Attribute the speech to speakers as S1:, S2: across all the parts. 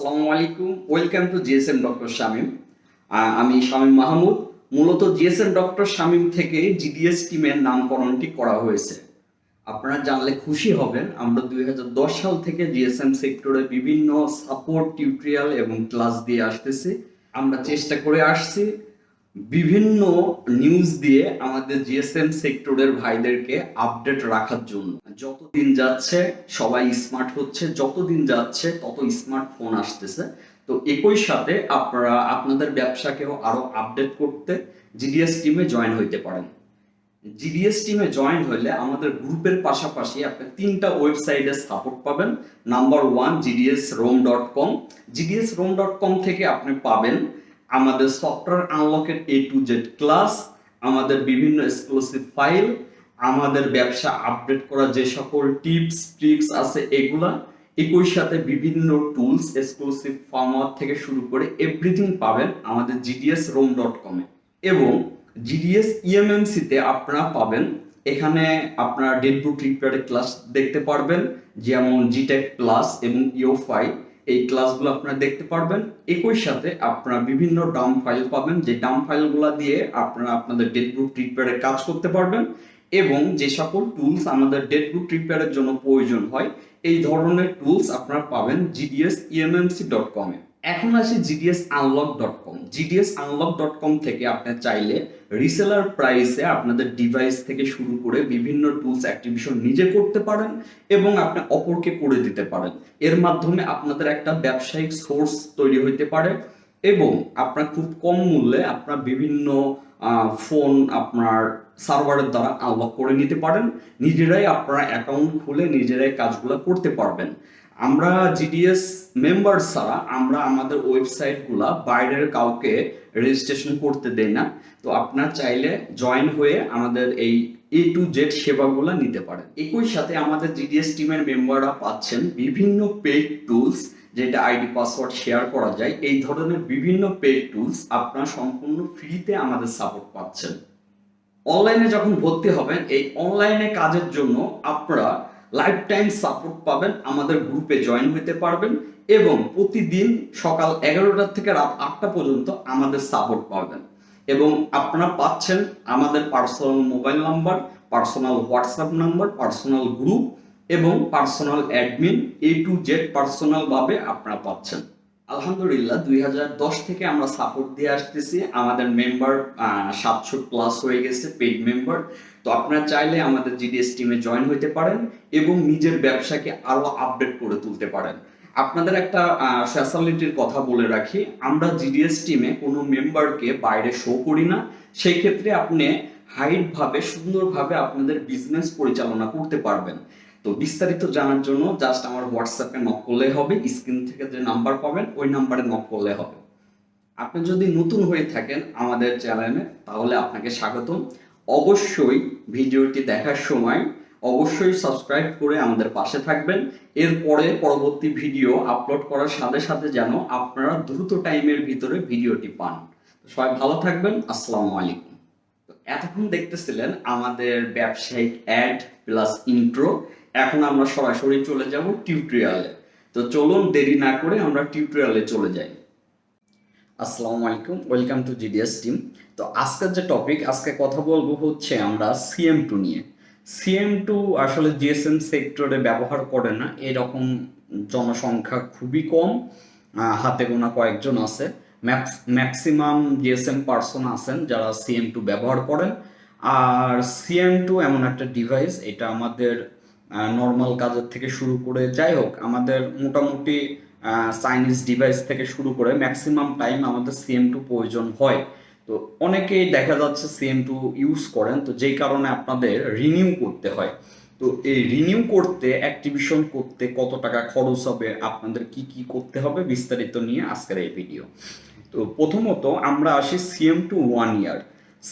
S1: আসসালামু আলাইকুম, welcome to GSM doctor Shamim. আমি শামিম মাহমুদ। মূলত জিএসএম ডক্টর শামিম থেকে জিডিএস টিমের নামকরণটি করা হয়েছে। আপনারা জানলে খুশি হবেন, আমরা 2010 সাল থেকে জিএসএম সেক্টরে বিভিন্ন সাপোর্ট, টিউটোরিয়াল এবং ক্লাস দিয়ে আসতেছি। আমরা চেষ্টা করে আসছি বিভিন্ন নিউজ দিয়ে আমাদের জিএসএম সেক্টরের ভাইদেরকে আপডেট রাখার জন্য। যত দিন যাচ্ছে সবাই স্মার্ট হচ্ছে, যত দিন যাচ্ছে তত স্মার্টফোন আসতেছে। তো একই সাথে আপনারা আপনাদের ব্যবসাকেও আরো আপডেট করতে জিডিএস টিমে জয়েন হইতে পারেন। জিডিএস টিমে জয়েন হলে আমাদের গ্রুপের পাশাপাশি আপনি 3টা ওয়েবসাইটে সাপোর্ট পাবেন। Number 1 gdsrom.com। gdsrom.com থেকে আপনি পাবেন আমাদের সফটওয়্যার আনলকের A to Z ক্লাস, আমাদের বিভিন্ন এক্সক্লুসিভ ফাইল, আমাদের ব্যবসা আপডেট করা যে সকল টিপস ট্রিক্স আছে এগুলা, একই সাথে বিভিন্ন টুলস, এক্সক্লুসিভ ফার্মওয়্যার থেকে শুরু করে এভরিথিং পাবেন আমাদের gdsrom.com এ। এবং জিডিএস ইএমএমসি তে আপনারা পাবেন, এখানে আপনারা ডেটবুক রিপেয়ারের ক্লাস দেখতে পারবেন, যেমন জিটেক প্লাস এবং ইওফাই। এই ক্লাসগুলো আপনারা দেখতে পারবেন। একই সাথে আপনারা বিভিন্ন ডাম ফাইল পাবেন, যে ডাম ফাইলগুলো দিয়ে আপনারা আপনাদের ডেটবুক রিপেয়ারের কাজ করতে পারবেন। এবং যে সকল টুলস আমাদের ডেটবুক রিপেয়ারের জন্য প্রয়োজন হয়, এই ধরনের টুলস আপনারা পাবেন gdsemmc.com এ। এখন আসি gdsunlock.com। gdsunlock.com থেকে আপনি চাইলে রিসেলার প্রাইসে আপনাদের ডিভাইস থেকে শুরু করে বিভিন্ন টুলস অ্যাক্টিভেশন নিজে করতে পারেন এবং আপনি অপরকে করে দিতে পারেন। এর মাধ্যমে আপনাদের একটা ব্যবসায়িক সোর্স তৈরি হইতে পারে এবং আপনার খুব কম মূল্যে আপনার বিভিন্ন ফোন আপনার সার্ভারের দ্বারা আনলক করে নিতে পারেন। নিজেরাই আপনারা অ্যাকাউন্ট খুলে নিজেরাই কাজগুলো করতে পারবেন। আমরা জিডিএস মেম্বার ছাড়া আমরা আমাদের ওয়েবসাইটগুলা বাইরের কাউকে রেজিস্ট্রেশন করতে দেই না। তো আপনারা চাইলে জয়েন হয়ে আমাদের এই A to Z সেবাগুলো নিতে পারেন। একই সাথে আমাদের জিডিএস টিমের মেম্বাররা পাচ্ছেন বিভিন্ন পেইড টুলস, যেটা আইডি পাসওয়ার্ড শেয়ার করা যায়। এই ধরনের বিভিন্ন পেইড টুলস আপনারা সম্পূর্ণ ফ্রিতে আমাদের সাপোর্ট পাচ্ছেন। অনলাইনে যখন ভর্তি হবেন, এই অনলাইনে কাজের জন্য আপনারা লাইফ টাইম সাপোর্ট পাবেন, আমাদের গ্রুপে জয়েন হতে পারবেন এবং প্রতিদিন সকাল 11টা থেকে রাত 8টা পর্যন্ত আমাদের সাপোর্ট পাবেন। এবং আপনারা পাচ্ছেন আমাদের personal mobile number, personal WhatsApp number, personal group এবং personal admin. A to Z personal ভাবে আপনারা পাচ্ছেন। আলহামদুলিল্লাহ 2010 থেকে আমরা সাপোর্ট দিয়ে আসতেছি। আমাদের মেম্বার 700 প্লাস হয়ে গেছে পেইড মেম্বার। তো আপনারা চাইলে আমাদের জিডিএস টিমে জয়েন হতে পারেন এবং নিজের ব্যবসাকে আরো আপডেট করে তুলতে পারেন। আপনাদের একটা ফ্যাসিলিটির কথা বলে রাখি, আমরা জিডিএস টিমে কোনো মেম্বারকে বাইরে শো করি না। সেই ক্ষেত্রে আপনি হাইড ভাবে সুন্দরভাবে আপনাদের বিজনেস পরিচালনা করতে পারবেন। তো বিস্তারিত জানার জন্য জাস্ট আমার হোয়াটসঅ্যাপে নক করলে হবে, স্ক্রিন থেকে যে নাম্বার পাবেন ওই নাম্বারে নক করলে হবে। আপনি যদি নতুন হয়ে থাকেন আমাদের চ্যানেলে তাহলে আপনাকে স্বাগতম। অবশ্যই ভিডিওটি দেখার সময় অবশ্যই সাবস্ক্রাইব করে আমাদের পাশে থাকবেন। এরপরে পরবর্তী ভিডিও আপলোড করার সাথে সাথে যেন আপনারা দ্রুত টাইমের ভিতরে ভিডিওটি পান। সবাই ভালো থাকবেন। আসসালামু আলাইকুম। এতক্ষণ দেখতেছিলেন আমাদের ব্যবসায়িক অ্যাড প্লাস ইন্ট্রো। এখন আমরা সরাসরি চলে যাব টিউটোরিয়ালে। তো চলুন দেরি না করে আমরা টিউটোরিয়ালে চলে যাই। আসসালামু আলাইকুম, ওয়েলকাম টু জিডিএস টিম। তো আজকের যে টপিক, আজকে কথা বলবো হচ্ছে আমরা Cm2 নিয়ে। Cm2 আসলে জিএসএম সেক্টরে ব্যবহার করে না, এরকম জনসংখ্যা খুবই কম, হাতে গোনা কয়েকজন আছে। ম্যাক্সিমাম জিএসএম পার্সন আছেন যারা Cm2 ব্যবহার করেন। আর Cm2 এমন একটা ডিভাইস, এটা আমাদের নর্মাল কাজের থেকে শুরু করে যাই হোক আমাদের মোটামুটি চাইনিজ ডিভাইস থেকে শুরু করে ম্যাক্সিমাম টাইম আমাদের Cm2 প্রয়োজন হয়। তো অনেকেই দেখা যাচ্ছে Cm2 ইউজ করেন, তো যেই কারণে আপনাদের রিনিউ করতে হয়। তো এই রিনিউ করতে, অ্যাক্টিভেশন করতে কত টাকা খরচ হবে, আপনাদের কি কি করতে হবে, বিস্তারিত নিয়ে আজকের এই ভিডিও। তো প্রথমত আমরা আসি Cm2 1 ইয়ার।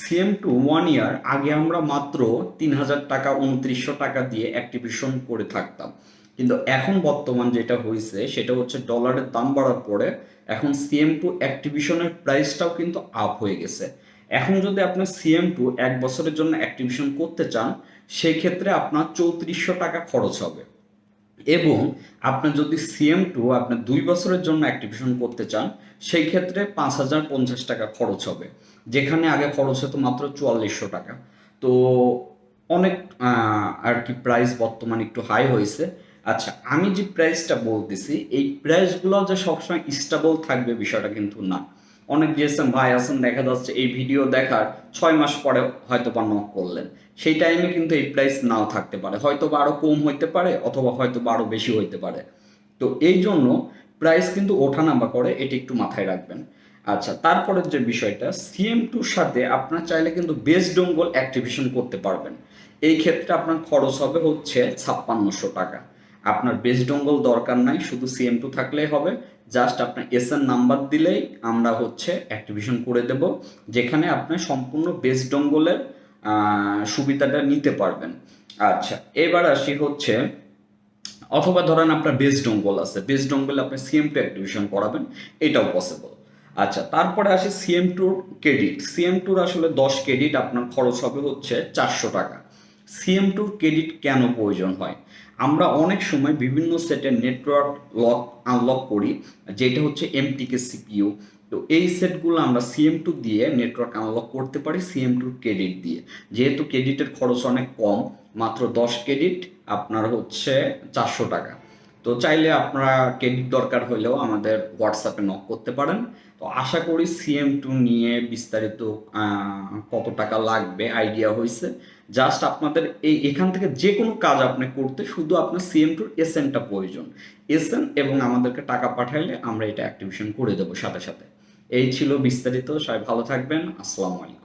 S1: Cm2 1 ইয়ার আগে আমরা মাত্র 3000 টাকা 2900 টাকা দিয়ে অ্যাক্টিভেশন করে থাকতাম, কিন্তু এখন বর্তমান যেটা হয়েছে সেটা হচ্ছে ডলারের দাম বাড়ার পরে এখন Cm2 অ্যাক্টিভেশনের প্রাইসটাও কিন্তু আপ হয়ে গেছে। এখন যদি আপনি Cm2 1 বছরের জন্য অ্যাক্টিভেশন করতে চান, সেই ক্ষেত্রে আপনার 3400 টাকা খরচ হবে। এবং আপনি যদি Cm2 আপনি 2 বছরের জন্য অ্যাক্টিভেশন করতে চান, সেই ক্ষেত্রে 5,050 টাকা খরচ হবে, যেখানে আগে খরচ হতো মাত্র 4400 টাকা। তো অনেক আর কি প্রাইস বর্তমানে একটু হাই হয়েছে। আচ্ছা, আমি যে প্রাইসটা বলতেছি এই প্রাইসগুলো যে সবসময় স্টেবল থাকবে বিষয়টা কিন্তু না। অনেক জিএসএম ভাই আছেন, দেখা যাচ্ছে এই ভিডিও দেখার 6 মাস পরে হয়তো বা নক করলেন, সেই টাইমে কিন্তু এই প্রাইস নাও থাকতে পারে, হয়তো বা আরো কম হইতে পারে অথবা হয়তো বা আরো বেশি হইতে পারে। তো এই জন্য প্রাইস কিন্তু ওঠানামা করে, এটি একটু মাথায় রাখবেন। আচ্ছা, তারপরের যে বিষয়টা, Cm2 সাথে আপনার চাইলে কিন্তু বেস ডোঙ্গল অ্যাক্টিভেশন করতে পারবেন। এই ক্ষেত্রে আপনার খরচ হবে হচ্ছে 5600 টাকা। আপনার বেস ডোঙ্গল দরকার নাই, শুধু Cm2 থাকলেই হবে। জাস্ট আপনার এসএন নাম্বার দিলেই আমরা হচ্ছে অ্যাক্টিভেশন করে দেব, যেখানে আপনি সম্পূর্ণ বেস ডোঙ্গলের সুবিধাটা নিতে পারবেন। আচ্ছা, এবার আসি হচ্ছে, অথবা ধরেন আপনার বেস ডোঙ্গল আছে, বেস ডোঙ্গলে আপনি Cm2 অ্যাক্টিভেশন করাবেন, এটাও পসিবল। আচ্ছা, তারপরে আসে Cm2 ক্রেডিট। Cm2 আসলে 10 ক্রেডিট আপনার খরচ হবে হচ্ছে 400 টাকা। Cm2 ক্রেডিট কেন প্রয়োজন হয়? আমরা অনেক সময় বিভিন্ন সেটের নেটওয়ার্ক লক আনলক করি, যেটা হচ্ছে এমটিকে সিপিইউ। তো এই সেটগুলো আমরা Cm2 দিয়ে নেটওয়ার্ক আনলক করতে পারি Cm2 ক্রেডিট দিয়ে। যেহেতু ক্রেডিটের খরচ অনেক কম, মাত্র 10 ক্রেডিট আপনার হচ্ছে 400 টাকা। তো চাইলে আপনারা ক্রেডিট দরকার হলেও আমাদের হোয়াটসঅ্যাপে নক করতে পারেন। তো আশা করি Cm2 নিয়ে বিস্তারিত কত টাকা লাগবে আইডিয়া হয়েছে। জাস্ট আপনাদের এখান থেকে যে কোনো কাজ আপনি করতে শুধু আপনার Cm2 এসএনটা প্রয়োজন। এসএন এবং আমাদেরকে টাকা পাঠাইলে আমরা এটা অ্যাক্টিভেশন করে দেবো সাথে সাথে। এই ছিল বিস্তারিত। সবাই ভালো থাকবেন। আসসালামু আলাইকুম।